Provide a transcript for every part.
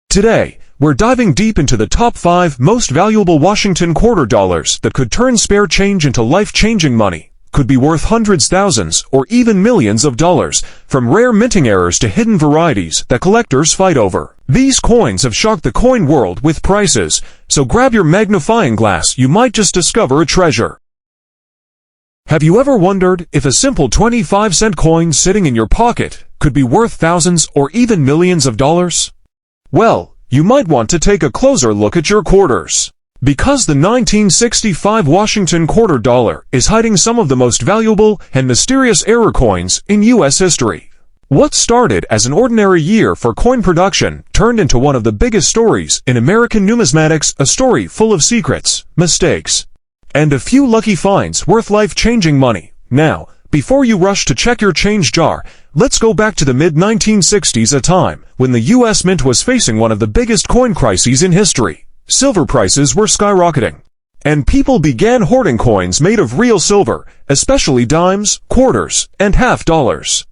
Today, we're diving deep into the top 5 most valuable Washington quarter dollars that could turn spare change into life-changing money, could be worth hundreds, thousands, or even millions of dollars, from rare minting errors to hidden varieties that collectors fight over. These coins have shocked the coin world with prices, so grab your magnifying glass, you might just discover a treasure. Have you ever wondered if a simple 25-cent coin sitting in your pocket could be worth thousands or even millions of dollars? Well, you might want to take a closer look at your quarters. Because the 1965 Washington quarter dollar is hiding some of the most valuable and mysterious error coins in U.S. history. What started as an ordinary year for coin production turned into one of the biggest stories in American numismatics, a story full of secrets, mistakes, and a few lucky finds worth life-changing money. Now, before you rush to check your change jar, let's go back to the mid-1960s, a time when the U.S. Mint was facing one of the biggest coin crises in history. Silver prices were skyrocketing, and people began hoarding coins made of real silver, especially dimes, quarters, and half dollars.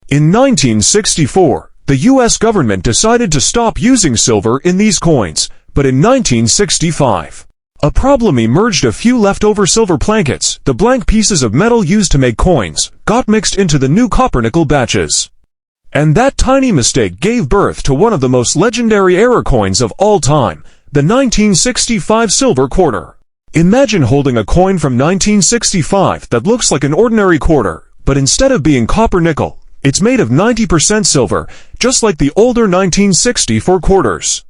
In 1964, the U.S. government decided to stop using silver in these coins, but in 1965, a problem emerged. A few leftover silver plankets, the blank pieces of metal used to make coins, got mixed into the new copper-nickel batches. And that tiny mistake gave birth to one of the most legendary error coins of all time, the 1965 silver quarter. Imagine holding a coin from 1965 that looks like an ordinary quarter, but instead of being copper-nickel, it's made of 90% silver, just like the older 1964 quarters.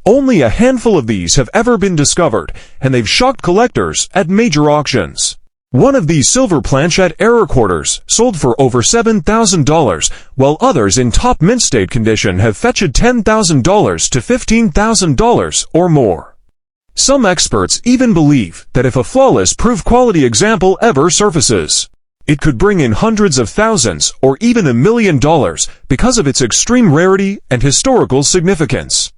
Only a handful of these have ever been discovered, and they've shocked collectors at major auctions. One of these silver planchette error quarters sold for over $7,000, while others in top mint state condition have fetched $10,000 to $15,000 or more. Some experts even believe that if a flawless proof-quality example ever surfaces, it could bring in hundreds of thousands or even $1 million because of its extreme rarity and historical significance.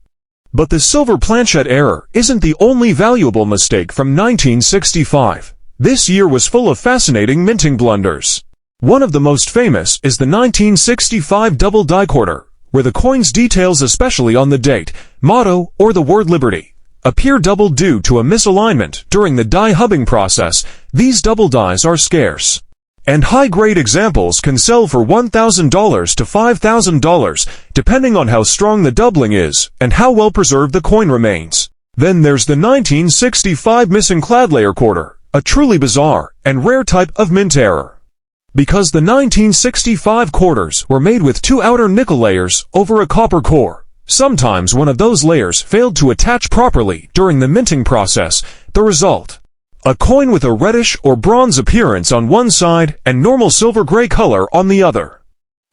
But the silver planchette error isn't the only valuable mistake from 1965. This year was full of fascinating minting blunders. One of the most famous is the 1965 double die quarter, where the coin's details, especially on the date, motto, or the word liberty, appear double due to a misalignment during the die hubbing process. These double dies are scarce, and high-grade examples can sell for $1,000 to $5,000, depending on how strong the doubling is and how well preserved the coin remains. Then there's the 1965 missing clad layer quarter, a truly bizarre and rare type of mint error. Because the 1965 quarters were made with 2 outer nickel layers over a copper core, sometimes one of those layers failed to attach properly during the minting process. The result: a coin with a reddish or bronze appearance on one side and normal silver-gray color on the other.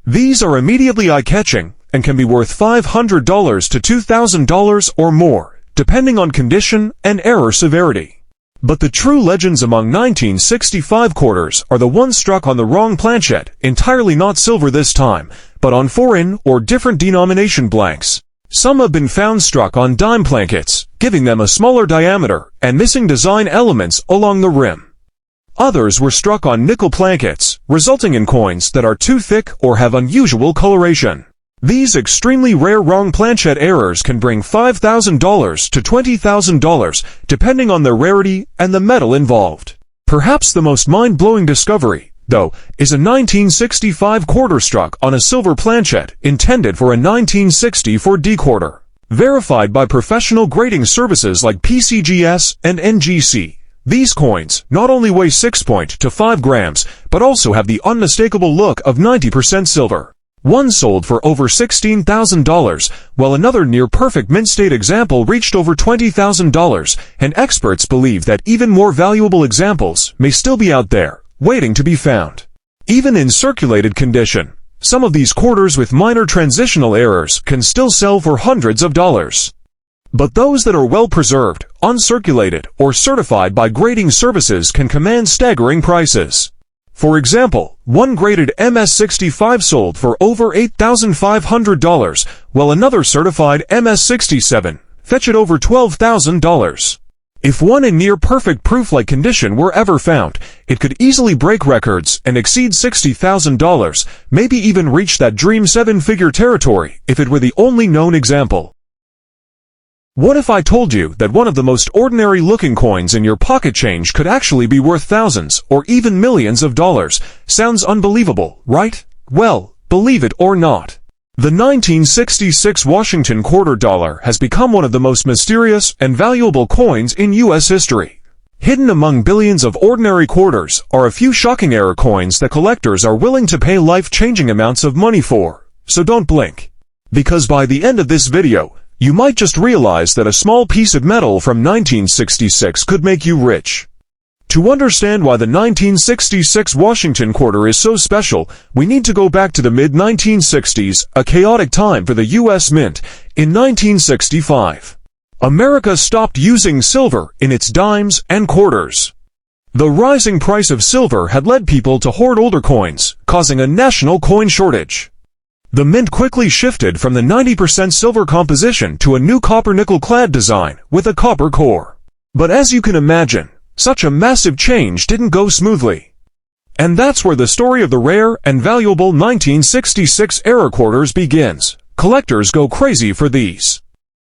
These are immediately eye-catching and can be worth $500 to $2,000 or more, depending on condition and error severity. But the true legends among 1965 quarters are the ones struck on the wrong planchette, entirely not silver this time, but on foreign or different denomination blanks. Some have been found struck on dime plankets, giving them a smaller diameter and missing design elements along the rim. Others were struck on nickel plankets, resulting in coins that are too thick or have unusual coloration. These extremely rare wrong planchette errors can bring $5,000 to $20,000, depending on their rarity and the metal involved. Perhaps the most mind-blowing discovery, though, is a 1965 quarter struck on a silver planchette intended for a 1964 D quarter. Verified by professional grading services like PCGS and NGC, these coins not only weigh 6 to 5 grams, but also have the unmistakable look of 90% silver. One sold for over $16,000, while another near-perfect mint-state example reached over $20,000, and experts believe that even more valuable examples may still be out there, waiting to be found. Even in circulated condition, some of these quarters with minor transitional errors can still sell for hundreds of dollars. But those that are well preserved, uncirculated, or certified by grading services can command staggering prices. For example, one graded MS-65 sold for over $8,500, while another certified MS-67 fetched over $12,000. If one in near-perfect proof-like condition were ever found, it could easily break records and exceed $60,000, maybe even reach that dream 7-figure territory if it were the only known example. What if I told you that one of the most ordinary-looking coins in your pocket change could actually be worth thousands or even millions of dollars? Sounds unbelievable, right? Well, believe it or not. The 1966 Washington quarter dollar has become one of the most mysterious and valuable coins in U.S. history. Hidden among billions of ordinary quarters are a few shocking error coins that collectors are willing to pay life-changing amounts of money for. So don't blink. Because by the end of this video, you might just realize that a small piece of metal from 1966 could make you rich. To understand why the 1966 Washington quarter is so special, we need to go back to the mid-1960s, a chaotic time for the U.S. Mint. In 1965, America stopped using silver in its dimes and quarters. The rising price of silver had led people to hoard older coins, causing a national coin shortage. The mint quickly shifted from the 90% silver composition to a new copper-nickel-clad design with a copper core. But as you can imagine, such a massive change didn't go smoothly. And that's where the story of the rare and valuable 1966 era quarters begins. Collectors go crazy for these.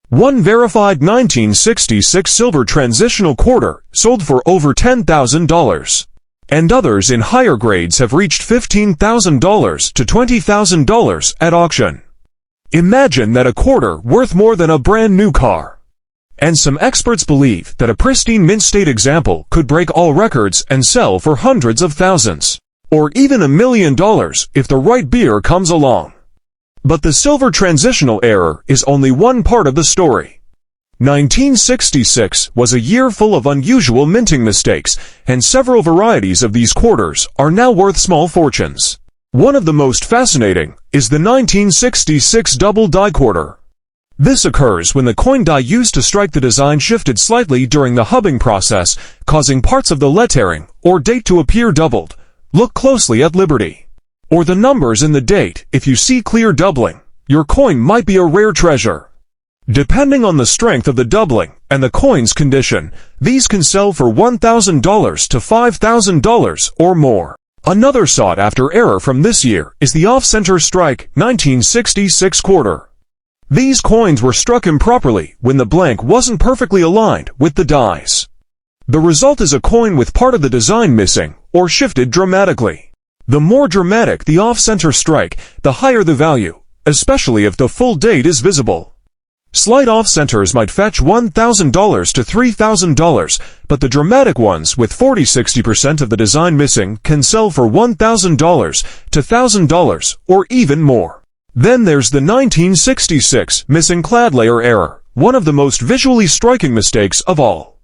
One verified 1966 silver transitional quarter sold for over $10,000. And others in higher grades have reached $15,000 to $20,000 at auction. Imagine that a quarter worth more than a brand new car. And some experts believe that a pristine mint state example could break all records and sell for hundreds of thousands, or even $1 million if the right beer comes along. But the silver transitional error is only one part of the story. 1966 was a year full of unusual minting mistakes, and several varieties of these quarters are now worth small fortunes. One of the most fascinating is the 1966 double die quarter. This occurs when the coin die used to strike the design shifted slightly during the hubbing process, causing parts of the lettering or date to appear doubled. Look closely at Liberty, or the numbers in the date. If you see clear doubling, your coin might be a rare treasure. Depending on the strength of the doubling and the coin's condition, these can sell for $1,000 to $5,000 or more. Another sought-after error from this year is the off-center strike 1966 quarter. These coins were struck improperly when the blank wasn't perfectly aligned with the dies. The result is a coin with part of the design missing or shifted dramatically. The more dramatic the off-center strike, the higher the value, especially if the full date is visible. Slight off-centers might fetch $1,000 to $3,000, but the dramatic ones with 40–60% of the design missing can sell for $1,000 to $1,000 or even more. Then there's the 1966 missing clad layer error, one of the most visually striking mistakes of all.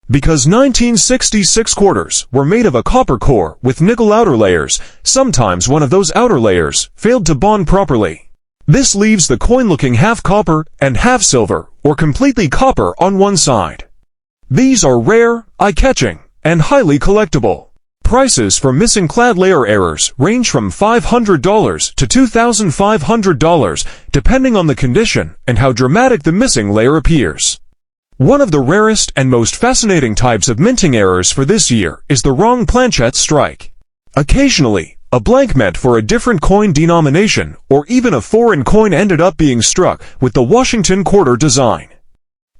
Because 1966 quarters were made of a copper core with nickel outer layers, sometimes one of those outer layers failed to bond properly. This leaves the coin looking half copper and half silver, or completely copper on one side. These are rare, eye-catching, and highly collectible. Prices for missing clad layer errors range from $500 to $2,500, depending on the condition and how dramatic the missing layer appears. One of the rarest and most fascinating types of minting errors for this year is the wrong planchette strike. Occasionally, a blank meant for a different coin denomination or even a foreign coin ended up being struck with the Washington quarter design.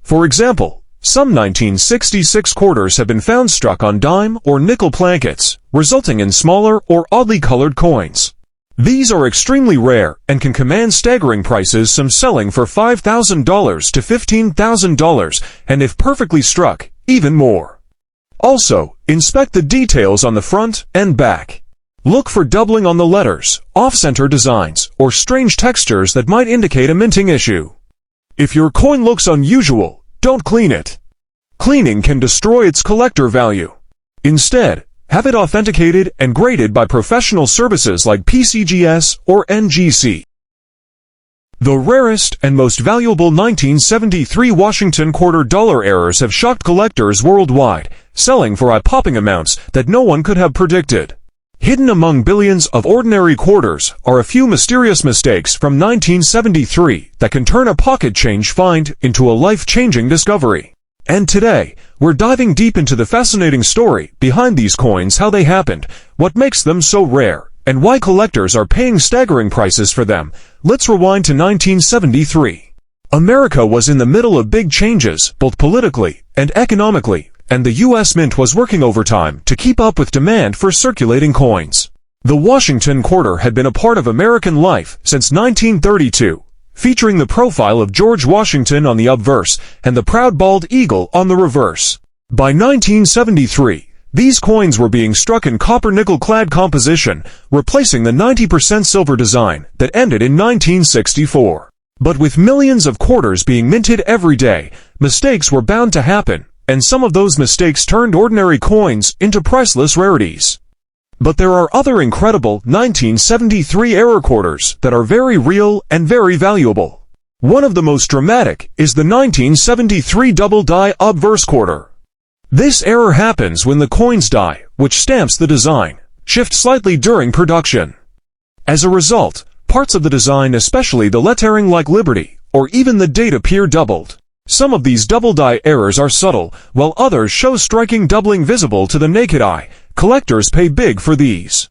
For example, some 1966 quarters have been found struck on dime or nickel plankets, resulting in smaller or oddly colored coins. These are extremely rare and can command staggering prices, some selling for $5,000 to $15,000, and if perfectly struck, even more. Also, inspect the details on the front and back. Look for doubling on the letters, off-center designs, or strange textures that might indicate a minting issue. If your coin looks unusual, don't clean it. Cleaning can destroy its collector value. Instead, have it authenticated and graded by professional services like PCGS or NGC. The rarest and most valuable 1973 Washington quarter dollar errors have shocked collectors worldwide, selling for eye-popping amounts that no one could have predicted. Hidden among billions of ordinary quarters are a few mysterious mistakes from 1973 that can turn a pocket change find into a life-changing discovery. And today, we're diving deep into the fascinating story behind these coins, how they happened, what makes them so rare, and why collectors are paying staggering prices for them. Let's rewind to 1973. America was in the middle of big changes, both politically and economically, and the U.S. Mint was working overtime to keep up with demand for circulating coins. The Washington quarter had been a part of American life since 1932, featuring the profile of George Washington on the obverse and the proud bald eagle on the reverse. By 1973, these coins were being struck in copper-nickel-clad composition, replacing the 90% silver design that ended in 1964. But with millions of quarters being minted every day, mistakes were bound to happen, and some of those mistakes turned ordinary coins into priceless rarities. But there are other incredible 1973 error quarters that are very real and very valuable. One of the most dramatic is the 1973 double-die obverse quarter. This error happens when the coin's die, which stamps the design, shift slightly during production. As a result, parts of the design, especially the lettering like Liberty, or even the date, appear doubled. Some of these double-die errors are subtle, while others show striking doubling visible to the naked eye. Collectors pay big for these.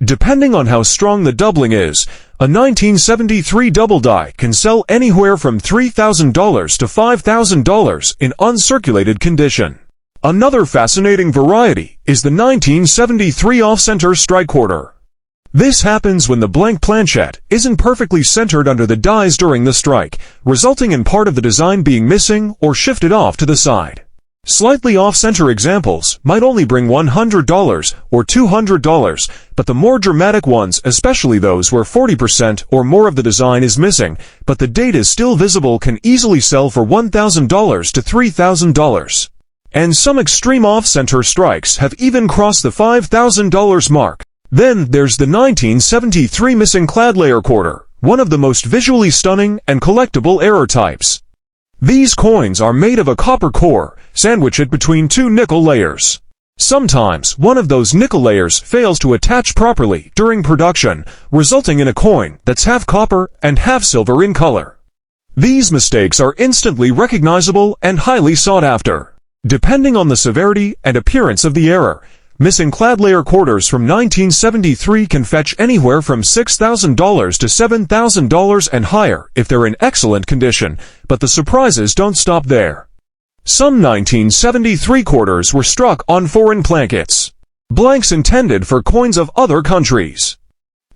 Depending on how strong the doubling is, a 1973 double die can sell anywhere from $3,000 to $5,000 in uncirculated condition. Another fascinating variety is the 1973 off-center strike quarter. This happens when the blank planchette isn't perfectly centered under the dies during the strike, resulting in part of the design being missing or shifted off to the side. Slightly off-center examples might only bring $100 or $200, but the more dramatic ones, especially those where 40% or more of the design is missing, but the date is still visible, can easily sell for $1,000 to $3,000. And some extreme off-center strikes have even crossed the $5,000 mark. Then there's the 1973 missing clad layer quarter, one of the most visually stunning and collectible error types. These coins are made of a copper core, sandwiched between two nickel layers. Sometimes one of those nickel layers fails to attach properly during production, resulting in a coin that's half copper and half silver in color. These mistakes are instantly recognizable and highly sought after. Depending on the severity and appearance of the error, missing clad layer quarters from 1973 can fetch anywhere from $6,000 to $7,000 and higher if they're in excellent condition, but the surprises don't stop there. Some 1973 quarters were struck on foreign plankets, blanks intended for coins of other countries.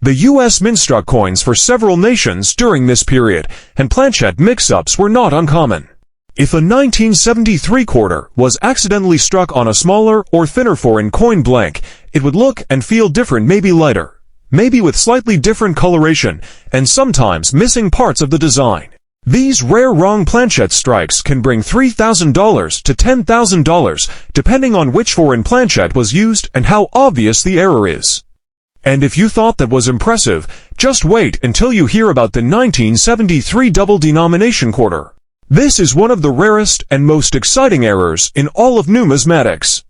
The U.S. Mint struck coins for several nations during this period, and planchette mix-ups were not uncommon. If a 1973 quarter was accidentally struck on a smaller or thinner foreign coin blank, it would look and feel different, maybe lighter, maybe with slightly different coloration, and sometimes missing parts of the design. These rare wrong planchette strikes can bring $3,000 to $10,000, depending on which foreign planchette was used and how obvious the error is. And if you thought that was impressive, just wait until you hear about the 1973 double denomination quarter. This is one of the rarest and most exciting errors in all of numismatics.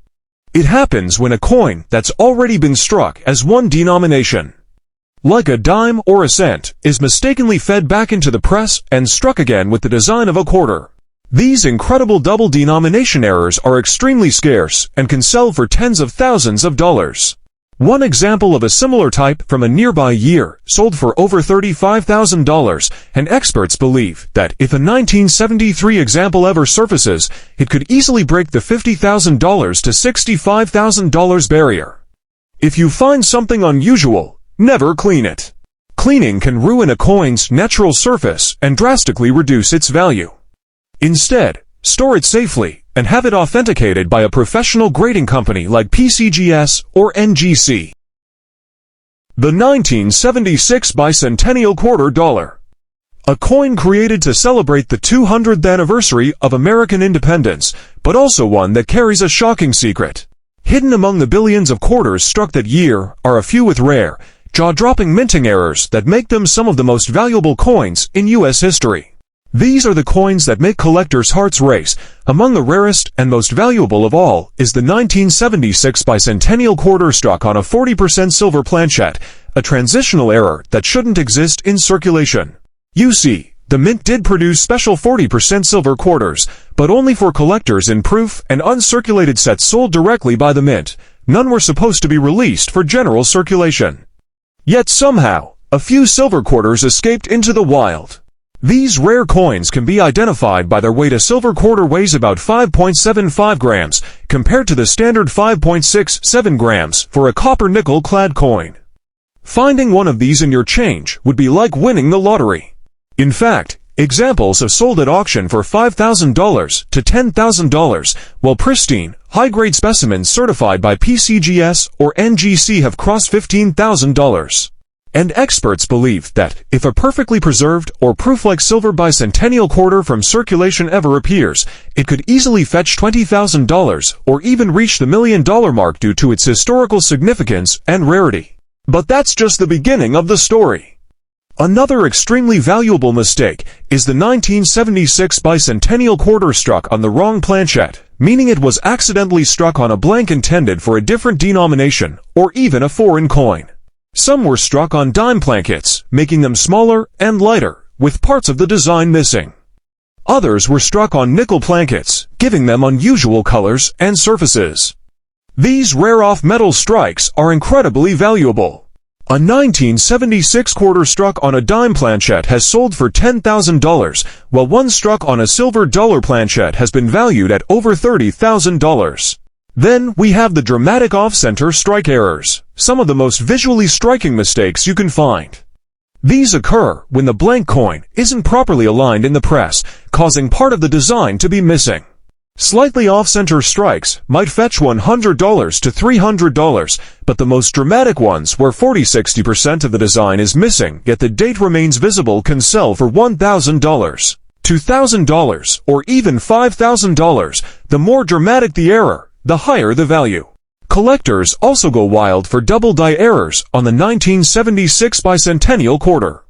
It happens when a coin that's already been struck as one denomination, like a dime or a cent, is mistakenly fed back into the press and struck again with the design of a quarter. These incredible double denomination errors are extremely scarce and can sell for tens of thousands of dollars. One example of a similar type from a nearby year sold for over $35,000, and experts believe that if a 1973 example ever surfaces, it could easily break the $50,000 to $65,000 barrier. If you find something unusual, never clean it. Cleaning can ruin a coin's natural surface and drastically reduce its value. Instead, store it safely and have it authenticated by a professional grading company like PCGS or NGC. The 1976 Bicentennial Quarter Dollar. A coin created to celebrate the 200th anniversary of American independence, but also one that carries a shocking secret. Hidden among the billions of quarters struck that year are a few with rare, jaw-dropping minting errors that make them some of the most valuable coins in U.S. history. These are the coins that make collectors' hearts race. Among the rarest and most valuable of all is the 1976 Bicentennial Quarter struck on a 40% silver planchette, a transitional error that shouldn't exist in circulation. You see, the Mint did produce special 40% silver quarters, but only for collectors in proof and uncirculated sets sold directly by the Mint. None were supposed to be released for general circulation. Yet somehow, a few silver quarters escaped into the wild. These rare coins can be identified by their weight. A silver quarter weighs about 5.75 grams, compared to the standard 5.67 grams for a copper nickel-clad coin. Finding one of these in your change would be like winning the lottery. In fact, examples have sold at auction for $5,000 to $10,000, while pristine, high-grade specimens certified by PCGS or NGC have crossed $15,000. And experts believe that, if a perfectly preserved or proof-like silver bicentennial quarter from circulation ever appears, it could easily fetch $20,000 or even reach the $1 million mark due to its historical significance and rarity. But that's just the beginning of the story. Another extremely valuable mistake is the 1976 bicentennial quarter struck on the wrong planchette, meaning it was accidentally struck on a blank intended for a different denomination or even a foreign coin. Some were struck on dime plankets, making them smaller and lighter, with parts of the design missing. Others were struck on nickel plankets, giving them unusual colors and surfaces. These rare off-metal strikes are incredibly valuable. A 1976 quarter struck on a dime planchette has sold for $10,000, while one struck on a silver dollar planchette has been valued at over $30,000. Then we have the dramatic off-center strike errors, some of the most visually striking mistakes you can find. These occur when the blank coin isn't properly aligned in the press, causing part of the design to be missing. Slightly off-center strikes might fetch $100 to $300, but the most dramatic ones where 40–60% of the design is missing yet the date remains visible can sell for $1,000, $2,000, or even $5,000. The more dramatic the error, the higher the value. Collectors also go wild for double die errors on the 1976 bicentennial quarter.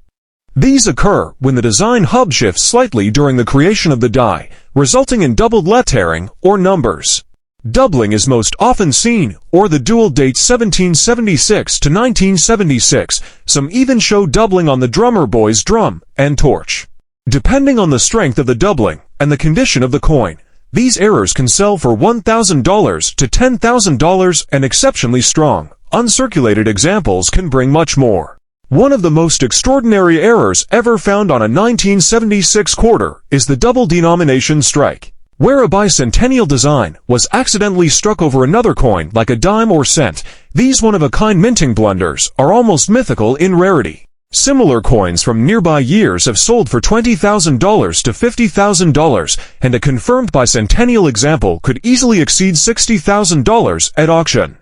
These occur when the design hub shifts slightly during the creation of the die, resulting in doubled lettering or numbers. Doubling is most often seen, or the dual dates 1776 to 1976. Some even show doubling on the drummer boy's drum and torch. Depending on the strength of the doubling and the condition of the coin, these errors can sell for $1,000 to $10,000, and exceptionally strong, uncirculated examples can bring much more. One of the most extraordinary errors ever found on a 1976 quarter is the double denomination strike, where a bicentennial design was accidentally struck over another coin like a dime or cent. These one-of-a-kind minting blunders are almost mythical in rarity. Similar coins from nearby years have sold for $20,000 to $50,000, and a confirmed bicentennial example could easily exceed $60,000 at auction.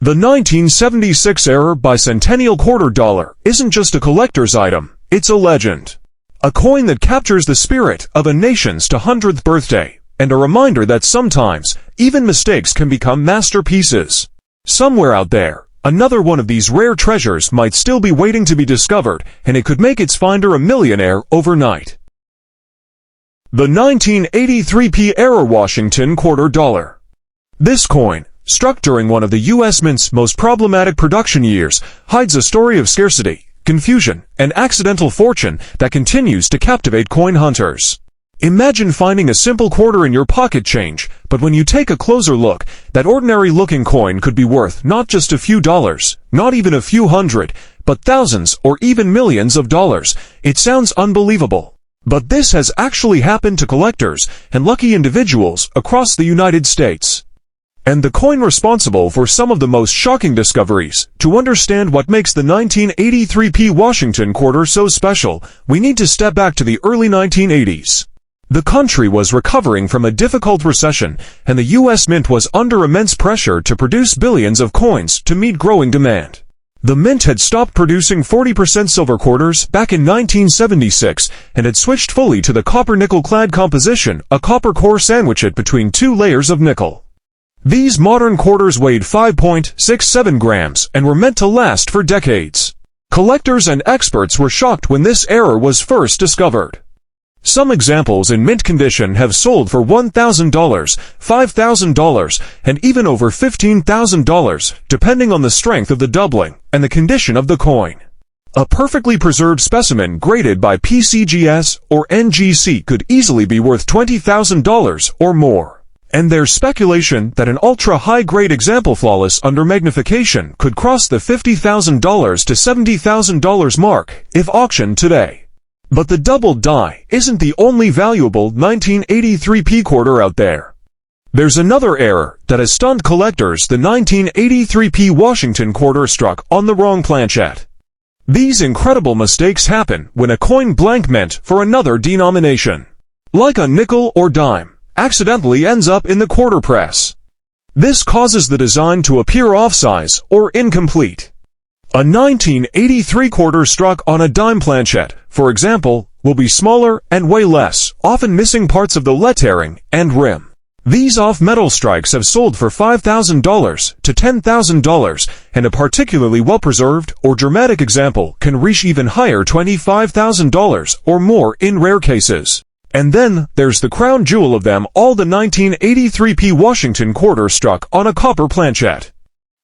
The 1976 era bicentennial quarter dollar isn't just a collector's item, it's a legend. A coin that captures the spirit of a nation's 200th birthday, and a reminder that sometimes, even mistakes can become masterpieces. Somewhere out there, another one of these rare treasures might still be waiting to be discovered, and it could make its finder a millionaire overnight. The 1983-era Washington quarter dollar. This coin, struck during one of the U.S. Mint's most problematic production years, hides a story of scarcity, confusion, and accidental fortune that continues to captivate coin hunters. Imagine finding a simple quarter in your pocket change, but when you take a closer look, that ordinary-looking coin could be worth not just a few dollars, not even a few hundred, but thousands or even millions of dollars. It sounds unbelievable, but this has actually happened to collectors and lucky individuals across the United States. And the coin responsible for some of the most shocking discoveries. To understand what makes the 1983 Washington quarter so special, we need to step back to the early 1980s. The country was recovering from a difficult recession, and the U.S. Mint was under immense pressure to produce billions of coins to meet growing demand. The Mint had stopped producing 40% silver quarters back in 1976 and had switched fully to the copper-nickel-clad composition, a copper core sandwiched between two layers of nickel. These modern quarters weighed 5.67 grams and were meant to last for decades. Collectors and experts were shocked when this error was first discovered. Some examples in mint condition have sold for $1,000, $5,000, and even over $15,000, depending on the strength of the doubling and the condition of the coin. A perfectly preserved specimen graded by PCGS or NGC could easily be worth $20,000 or more. And there's speculation that an ultra-high-grade example flawless under magnification could cross the $50,000 to $70,000 mark if auctioned today. But the double die isn't the only valuable 1983p quarter out there. There's another error that has stunned collectors: the 1983p Washington quarter struck on the wrong planchette. These incredible mistakes happen when a coin blank meant for another denomination, like a nickel or dime, accidentally ends up in the quarter press. This causes the design to appear off-size or incomplete. A 1983 quarter struck on a dime planchette, for example, will be smaller and weigh less, often missing parts of the lettering and rim. These off-metal strikes have sold for $5,000 to $10,000, and a particularly well-preserved or dramatic example can reach even higher, $25,000 or more in rare cases. And then there's the crown jewel of them all, the 1983p Washington quarter struck on a copper planchette.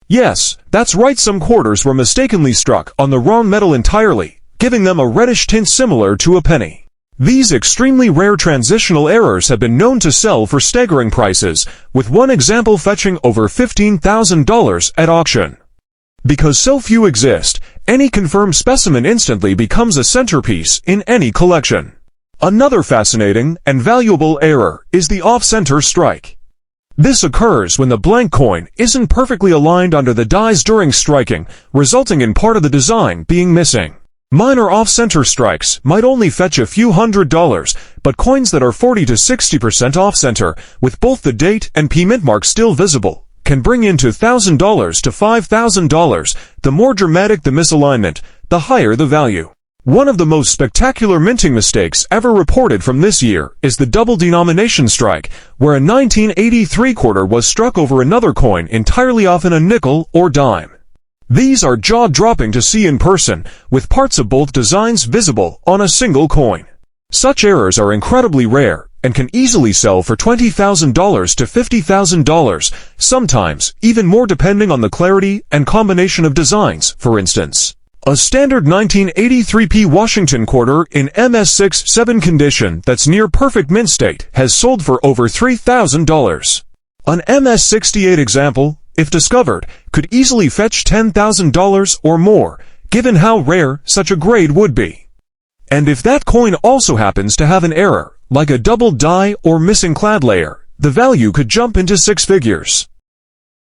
Yes, that's right, some quarters were mistakenly struck on the wrong metal entirely, giving them a reddish tint similar to a penny. These extremely rare transitional errors have been known to sell for staggering prices, with one example fetching over $15,000 at auction. Because so few exist, any confirmed specimen instantly becomes a centerpiece in any collection. Another fascinating and valuable error is the off-center strike. This occurs when the blank coin isn't perfectly aligned under the dies during striking, resulting in part of the design being missing. Minor off-center strikes might only fetch a few $100s, but coins that are 40 to 60% off-center, with both the date and P mint mark still visible, can bring in to $1,000 to $5,000. The more dramatic the misalignment, the higher the value. One of the most spectacular minting mistakes ever reported from this year is the double denomination strike, where a 1983 quarter was struck over another coin entirely off in a nickel or dime. These are jaw-dropping to see in person, with parts of both designs visible on a single coin. Such errors are incredibly rare and can easily sell for $20,000 to $50,000, sometimes even more depending on the clarity and combination of designs. For instance, a standard 1983p Washington quarter in MS6-7 condition that's near perfect mint state has sold for over $3,000. An MS68 example, if discovered, could easily fetch $10,000 or more, given how rare such a grade would be. And if that coin also happens to have an error, like a double die or missing clad layer, the value could jump into six figures.